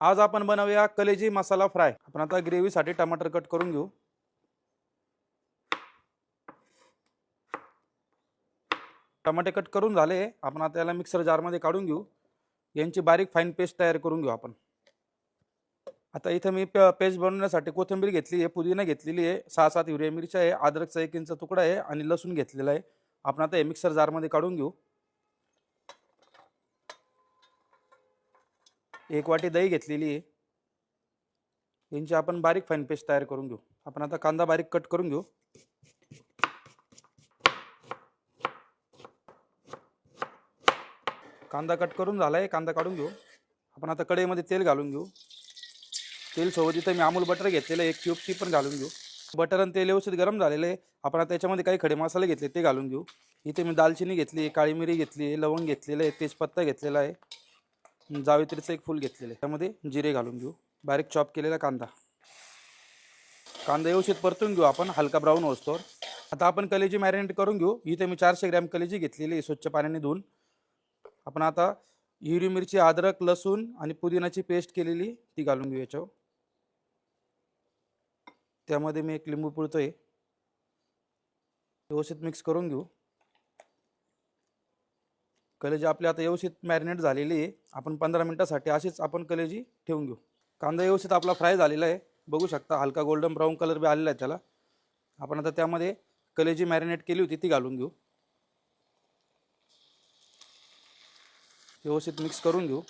आज आपण बनवूया कलेजी मसाला फ्राय। आपण आता ग्रेव्हीसाठी टमाटर कट करून घेऊ। टमाटे कट करून झाले, आपण आता याला मिक्सर जार मध्ये काढून घेऊ। यांची बारीक फाईन पेस्ट तयार करून घेऊ आपण। आता इथे मी पेस्ट बनवण्यासाठी कोथिंबीर घेतली आहे, पुदिना घेतलेली आहे, 6-7 हिरव्या मिरच्या आहे, अद्रकचा 1 इंच तुकडा आहे आणि लसूण घेतलेला आहे। आपण आता हे मिक्सर जार मध्ये काढून घेऊ। 1 वाटी दही घेतलेली आहे, यांची आपण बारीक फाईन पेस्ट तयार करून घेऊ। आपण आता कांदा बारीक कट करून घेऊ। कांदा कट करून झालाय, कांदा काढून घेऊ। आपण आता कढईमध्ये तेल घालून घेऊ। तेल सोबत इथे मी अमूल बटर घेतलेलं 1 क्यूब ती पण घालून घेऊ। बटर आणि तेल व्यवस्थित गरम झालेले आहे। आपण आता त्याच्यामध्ये काही खडे मसाले घेतले ते घालून घेऊ। इथे मी दालचिनी घेतली, काळी मिरी घेतली, लवंग घेतलेलं आहे, तेजपत्ता घेतलेला आहे, जावित्रीचं 1 फूल घेतलेलं आहे। त्यामध्ये जिरे घालून घेऊ। बारीक चॉप केलेला कांदा व्यवस्थित परतून घेऊ आपण, हलका ब्राऊन होतो। आता आपण कलेजी मॅरिनेट करून घेऊ। इथे मी 400 ग्रॅम कलेजी घेतलेली आहे, स्वच्छ पाण्याने धुवून। आपण आता हिरवी मिरची, अद्रक, लसूण आणि पुदिनाची पेस्ट केलेली ती घालून घेऊ याच्यावर। त्यामध्ये मी 1 लिंबू पिळतोय, व्यवस्थित मिक्स करून घेऊ। कलेजी आपली आता व्यवस्थित मॅरिनेट झालेली आहे। आपण 15 मिनिटांसाठी अशीच आपण कलेजी ठेवून घेऊ। कांदा व्यवस्थित आपला फ्राय झालेला आहे, बघू शकता हलका गोल्डन ब्राऊन कलर बी आलेला आहे त्याला। आपण आता त्यामध्ये कलेजी मॅरिनेट केली होती ती घालून घेऊ, व्यवस्थित मिक्स करून घेऊ।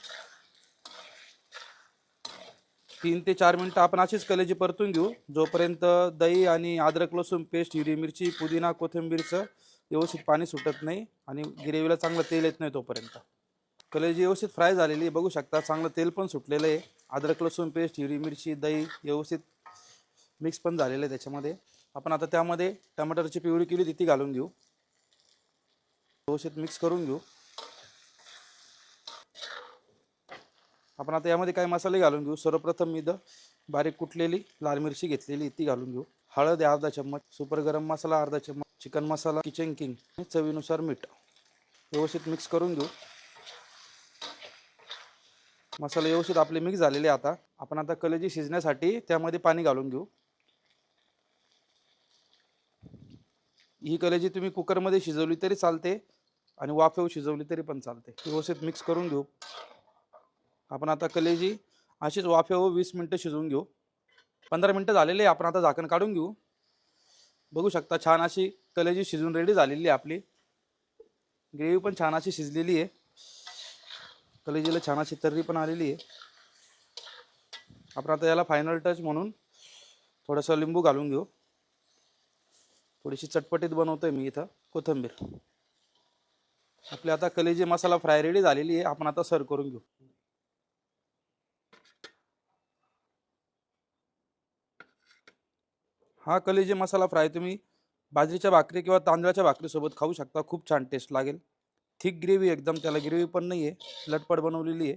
3 ते 4 मिनिटं आपण अशीच कलेजी परतून घेऊ, जोपर्यंत दही आणि अद्रक लसूण पेस्ट, हिरवी मिरची, पुदिना, कोथिंबीरचं व्यवस्थित पाणी सुटत नाही आणि ग्रेव्हीला चांगलं तेल येत नाही तोपर्यंत। कलेजी व्यवस्थित फ्राय झालेली आहे, बघू शकता चांगलं तेल पण सुटलेलं आहे। अद्रक लसूण पेस्ट, हिरवी मिरची, दही व्यवस्थित मिक्स पण झालेलं आहे त्याच्यामध्ये। आपण आता त्यामध्ये टमाटरची प्युरी केली होती ती घालून घेऊ, व्यवस्थित मिक्स करून घेऊ। आपण आता यामध्ये काही मसाले घालून घेऊ। सर्वप्रथम मी बारीक कुटलेली लाल मिरची घेतलेली ती घालून घेऊ। हळद अर्धा चम्मच, सुपर गरम मसाला अर्धा चम्मच, चिकन मसाला, किचन किंग, चवीनुसार मीठ, व्यवस्थित मिक्स करून घेऊ। मसाले व्यवस्थित आपले मिक्स झालेले। आता आपण आता कलेजी शिजण्यासाठी त्यामध्ये पाणी घालून घेऊ। ही कलेजी तुम्ही कुकरमध्ये शिजवली तरी चालते आणि वाफेवर शिजवली तरी पण चालते। व्यवस्थित मिक्स करून घेऊ। आपण आता कलेजी अशीच वाफेवर 20 मिनिटं शिजवून घेऊ। 15 मिनिटं झालेले, आपण आता झाकण काढून घेऊ। बघू शकता छान अशी कलेजी शिजून रेडी झालेली आहे आपली। ग्रेव्ही पण छान अशी शिजलेली आहे, कलेजीला छान अशी तर्री पण आलेली आहे। आपण आता याला फायनल टच म्हणून थोडंसं लिंबू घालून घेऊ। थोडीशी चटपटीत बनवतोय मी इथं कोथिंबीर। आपली आता कलेजी मसाला फ्राय रेडी झालेली आहे, आपण आता सर्व करून घेऊ। हा कलेजी मसाला फ्राय तुम्ही बाजरीच्या भाकरी किंवा तांदळाच्या भाकरी सोबत खाऊ शकता, खूप छान टेस्ट लागेल। थिक ग्रेव्ही एकदम, त्याला ग्रेव्ही पण नाही आहे, लटपट बनवलेली आहे।